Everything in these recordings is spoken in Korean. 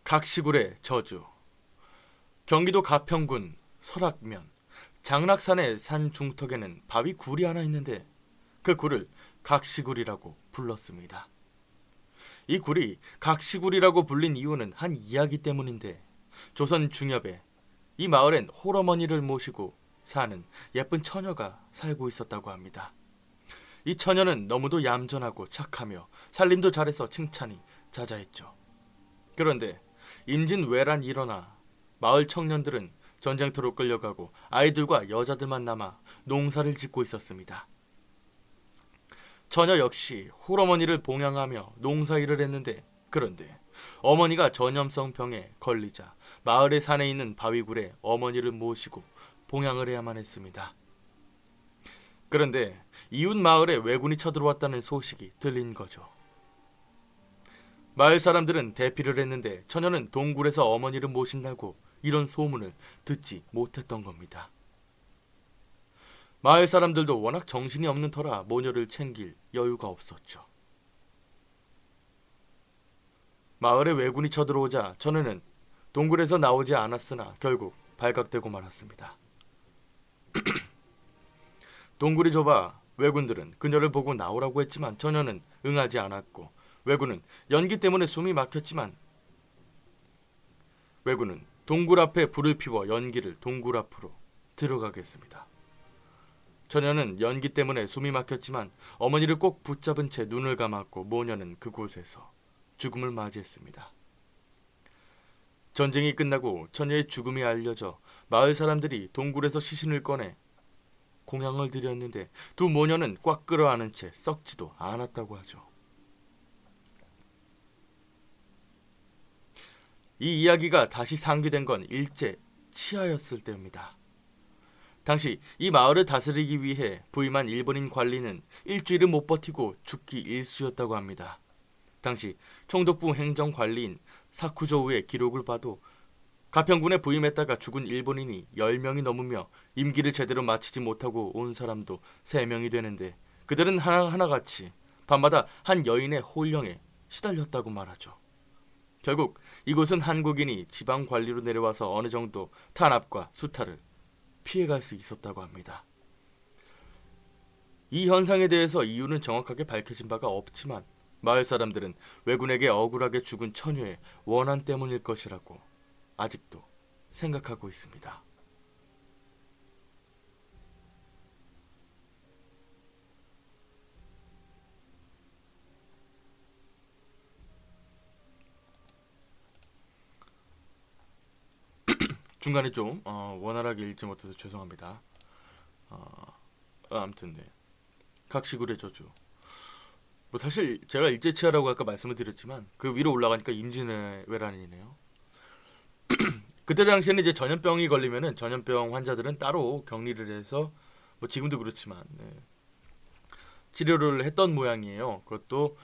각시굴의 저주. 경기도 가평군 설악면 장락산의 산 중턱에는 바위 굴이 하나 있는데 그 굴을 각시굴이라고 불렀습니다. 이 굴이 각시굴이라고 불린 이유는 한 이야기 때문인데, 조선 중엽에 이 마을엔 홀어머니를 모시고 사는 예쁜 처녀가 살고 있었다고 합니다. 이 처녀는 너무도 얌전하고 착하며 살림도 잘해서 칭찬이 자자했죠. 그런데 임진왜란이 일어나 마을 청년들은 전쟁터로 끌려가고 아이들과 여자들만 남아 농사를 짓고 있었습니다. 처녀 역시 홀어머니를 봉양하며 농사일을 했는데, 그런데 어머니가 전염성 병에 걸리자 마을의 산에 있는 바위굴에 어머니를 모시고 봉양을 해야만 했습니다. 그런데 이웃 마을에 왜군이 쳐들어왔다는 소식이 들린 거죠. 마을 사람들은 대피를 했는데 처녀는 동굴에서 어머니를 모신다고 이런 소문을 듣지 못했던 겁니다. 마을 사람들도 워낙 정신이 없는 터라 모녀를 챙길 여유가 없었죠. 마을에 왜군이 쳐들어오자 처녀는 동굴에서 나오지 않았으나 결국 발각되고 말았습니다. 동굴이 좁아 왜군들은 그녀를 보고 나오라고 했지만 처녀는 응하지 않았고, 왜군은 연기 때문에 숨이 막혔지만 왜군은 동굴 앞에 불을 피워 연기를 동굴 앞으로 들어가게 했습니다. 처녀는 연기 때문에 숨이 막혔지만 어머니를 꼭 붙잡은 채 눈을 감았고 모녀는 그곳에서 죽음을 맞이했습니다. 전쟁이 끝나고 처녀의 죽음이 알려져 마을 사람들이 동굴에서 시신을 꺼내 공양을 드렸는데 두 모녀는 꽉 끌어안은 채 썩지도 않았다고 하죠. 이 이야기가 다시 상기된 건 일제 치하였을 때입니다. 당시 이 마을을 다스리기 위해 부임한 일본인 관리는 일주일을 못 버티고 죽기 일쑤였다고 합니다. 당시 총독부 행정관리인 사쿠조우의 기록을 봐도 가평군에 부임했다가 죽은 일본인이 10명이 넘으며 임기를 제대로 마치지 못하고 온 사람도 3명이 되는데, 그들은 하나하나같이 밤마다 한 여인의 홀령에 시달렸다고 말하죠. 결국 이곳은 한국인이 지방관리로 내려와서 어느 정도 탄압과 수탈을 피해갈 수 있었다고 합니다. 이 현상에 대해서 이유는 정확하게 밝혀진 바가 없지만 마을 사람들은 왜군에게 억울하게 죽은 처녀의 원한 때문일 것이라고 아직도 생각하고 있습니다. 중간에 좀 원활하게 읽지 못해서 죄송합니다. 아무튼 네. 각시굴의 저주. 뭐 사실 제가 일제치하라고 아까 말씀을 드렸지만 그 위로 올라가니까 임진왜란이네요. 그때 당시에는 이제 전염병이 걸리면은 전염병 환자들은 따로 격리를 해서, 뭐 지금도 그렇지만 치료를 했던 모양이에요. 그것도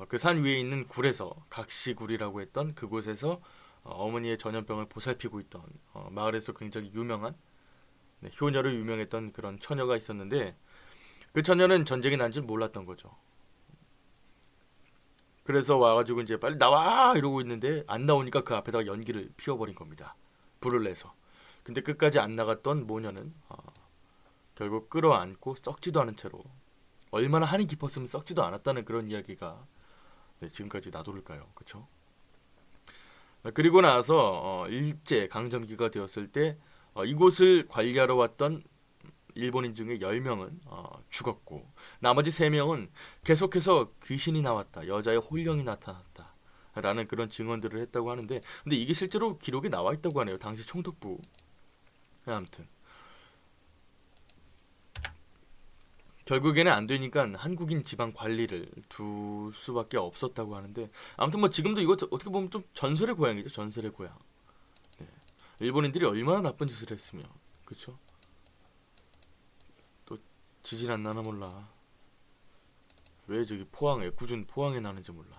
그 산 위에 있는 굴에서, 각시굴이라고 했던 그곳에서 어머니의 전염병을 보살피고 있던 마을에서 굉장히 유명한, 효녀로 유명했던 그런 처녀가 있었는데, 그 처녀는 전쟁이 난 줄 몰랐던 거죠. 그래서 와가지고 이제 빨리 나와 이러고 있는데 안 나오니까 그 앞에다가 연기를 피워버린 겁니다. 불을 내서. 근데 끝까지 안 나갔던 모녀는 결국 끌어안고 썩지도 않은 채로, 얼마나 한이 깊었으면 썩지도 않았다는 그런 이야기가 지금까지 나돌을까요? 그쵸? 그리고 나서 일제 강점기가 되었을 때 이곳을 관리하러 왔던 일본인 중에 10명은 죽었고, 나머지 3명은 계속해서 귀신이 나왔다, 여자의 홀령이 나타났다 라는 그런 증언들을 했다고 하는데, 근데 이게 실제로 기록에 나와 있다고 하네요. 당시 총독부. 아무튼 결국에는 안 되니까 한국인 지방 관리를 둘 수밖에 없었다고 하는데, 아무튼 뭐 지금도 이거 어떻게 보면 좀 전설의 고향이죠. 전설의 고향. 네. 일본인들이 얼마나 나쁜 짓을 했으면, 그쵸? 또 지진 안 나나 몰라. 왜 저기 포항에, 구준 포항에 나는지 몰라.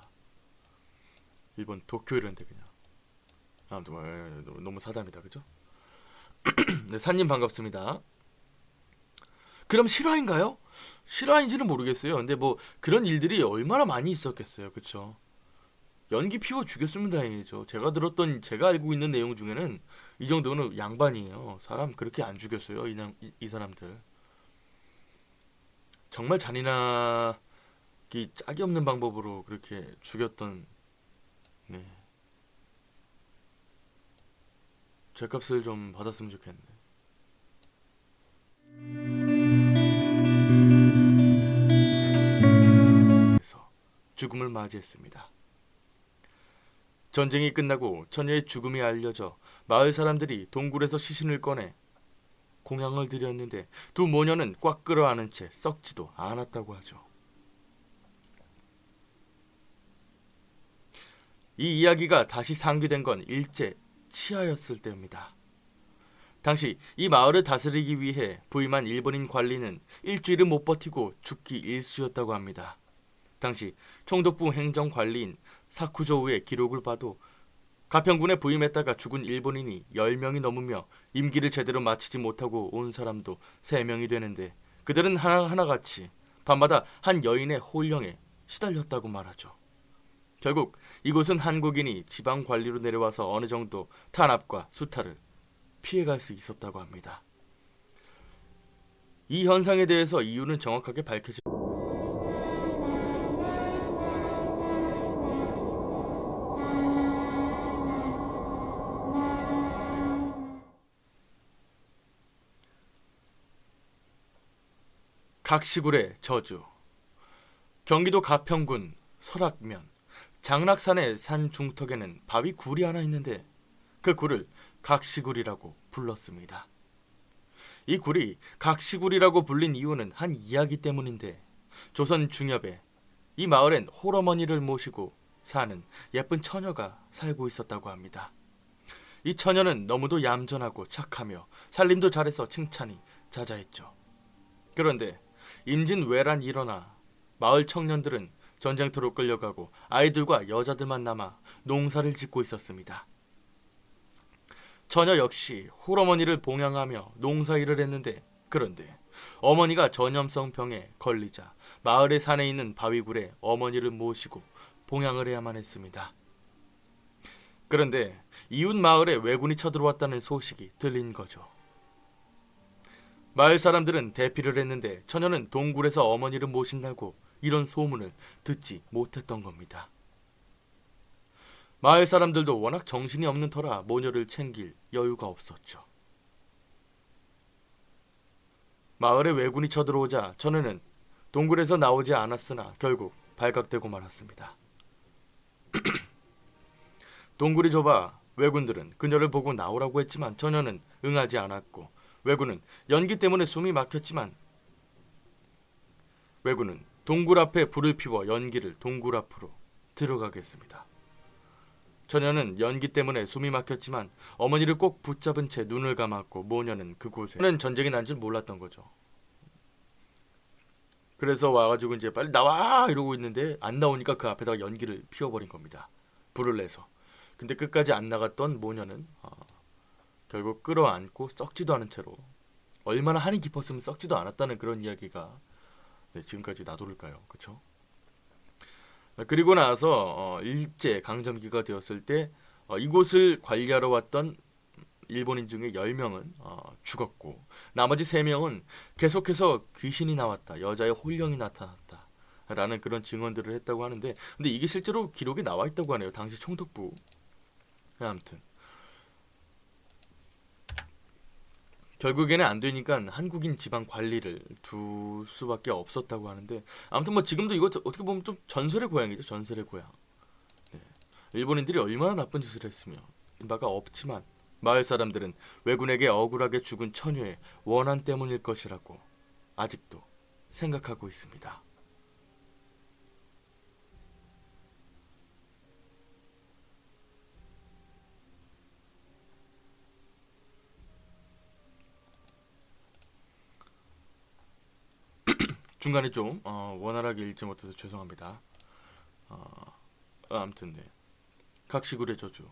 일본 도쿄 이런데 그냥. 아무튼 뭐 너무 사담이다, 그죠? 네, 산님 반갑습니다. 그럼 실화인가요? 실화인지는 모르겠어요. 근데 뭐 그런 일들이 얼마나 많이 있었겠어요, 그쵸? 연기 피워 죽였으면 다행이죠. 제가 알고 있는 내용 중에는 이 정도는 양반이에요. 사람 그렇게 안 죽였어요. 이 사람들. 정말 잔인하기 짝이 없는 방법으로 그렇게 죽였던, 네. 죄값을 좀 받았으면 좋겠네. 그래서 죽음을 맞이했습니다. 전쟁이 끝나고 처녀의 죽음이 알려져 마을 사람들이 동굴에서 시신을 꺼내 공양을 드렸는데 두 모녀는 꽉 끌어안은 채 썩지도 않았다고 하죠. 이 이야기가 다시 상기된 건 일제 치하였을 때입니다. 당시 이 마을을 다스리기 위해 부임한 일본인 관리는 일주일을 못 버티고 죽기 일쑤였다고 합니다. 당시 총독부 행정관리인 사쿠조우의 기록을 봐도 가평군에 부임했다가 죽은 일본인이 10명이 넘으며 임기를 제대로 마치지 못하고 온 사람도 3명이 되는데 그들은 하나같이 밤마다 한 여인의 홀령에 시달렸다고 말하죠. 결국 이곳은 한국인이 지방관리로 내려와서 어느 정도 탄압과 수탈을 피해갈 수 있었다고 합니다. 이 현상에 대해서 이유는 정확하게 밝혀지 각시굴의 저주. 경기도 가평군 설악면 장락산의 산 중턱에는 바위 굴이 하나 있는데 그 굴을 각시굴이라고 불렀습니다. 이 굴이 각시굴이라고 불린 이유는 한 이야기 때문인데 조선 중엽에 이 마을엔 홀어머니를 모시고 사는 예쁜 처녀가 살고 있었다고 합니다. 이 처녀는 너무도 얌전하고 착하며 살림도 잘해서 칭찬이 자자했죠. 그런데 임진왜란이 일어나 마을 청년들은 전쟁터로 끌려가고 아이들과 여자들만 남아 농사를 짓고 있었습니다. 처녀 역시 홀어머니를 봉양하며 농사일을 했는데 그런데 어머니가 전염성 병에 걸리자 마을의 산에 있는 바위굴에 어머니를 모시고 봉양을 해야만 했습니다. 그런데 이웃 마을에 왜군이 쳐들어왔다는 소식이 들린 거죠. 마을 사람들은 대피를 했는데 처녀는 동굴에서 어머니를 모신다고 이런 소문을 듣지 못했던 겁니다. 마을 사람들도 워낙 정신이 없는 터라 모녀를 챙길 여유가 없었죠. 마을에 왜군이 쳐들어오자 처녀는 동굴에서 나오지 않았으나 결국 발각되고 말았습니다. 동굴이 좁아 왜군들은 그녀를 보고 나오라고 했지만 처녀는 응하지 않았고 왜군은 연기 때문에 숨이 막혔지만 왜군은 동굴 앞에 불을 피워 연기를 동굴 앞으로 들어가겠습니다. 처녀는 연기 때문에 숨이 막혔지만 어머니를 꼭 붙잡은 채 눈을 감았고 모녀는 그곳에는 전쟁이 난 줄 몰랐던 거죠. 그래서 와가지고 이제 빨리 나와 이러고 있는데 안 나오니까 그 앞에다가 연기를 피워버린 겁니다. 불을 내서. 근데 끝까지 안 나갔던 모녀는 결국 끌어안고 썩지도 않은 채로 얼마나 한이 깊었으면 썩지도 않았다는 그런 이야기가 지금까지 나돌을까요? 그쵸? 그리고 나서 일제 강점기가 되었을 때 이곳을 관리하러 왔던 일본인 중에 10명은 죽었고 나머지 3명은 계속해서 귀신이 나왔다. 여자의 홀령이 나타났다. 라는 그런 증언들을 했다고 하는데 근데 이게 실제로 기록에 나와 있다고 하네요. 당시 총독부. 아무튼 결국에는 안 되니까 한국인 지방 관리를 둘 수밖에 없었다고 하는데 아무튼 뭐 지금도 이거 어떻게 보면 좀 전설의 고향이죠. 전설의 고향. 네. 일본인들이 얼마나 나쁜 짓을 했으며 바가 없지만 마을 사람들은 왜군에게 억울하게 죽은 처녀의 원한 때문일 것이라고 아직도 생각하고 있습니다. 중간에 좀 원활하게 읽지 못해서 죄송합니다. 아무튼 네. 각시굴의 저주.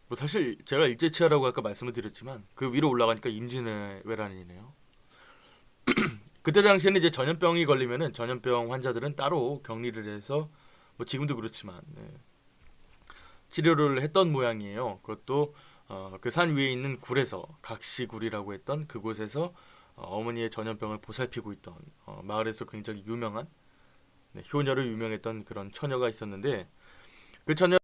뭐 사실 제가 일제치하라고 아까 말씀을 드렸지만 그 위로 올라가니까 임진왜란이네요. 그때 당시에는 이제 전염병이 걸리면은 전염병 환자들은 따로 격리를 해서 뭐 지금도 그렇지만 네. 치료를 했던 모양이에요. 그것도 그 산 위에 있는 굴에서, 각시굴이라고 했던 그곳에서 어머니의 전염병을 보살피고 있던 마을에서 굉장히 유명한, 네, 효녀로 유명했던 그런 처녀가 있었는데, 그 처녀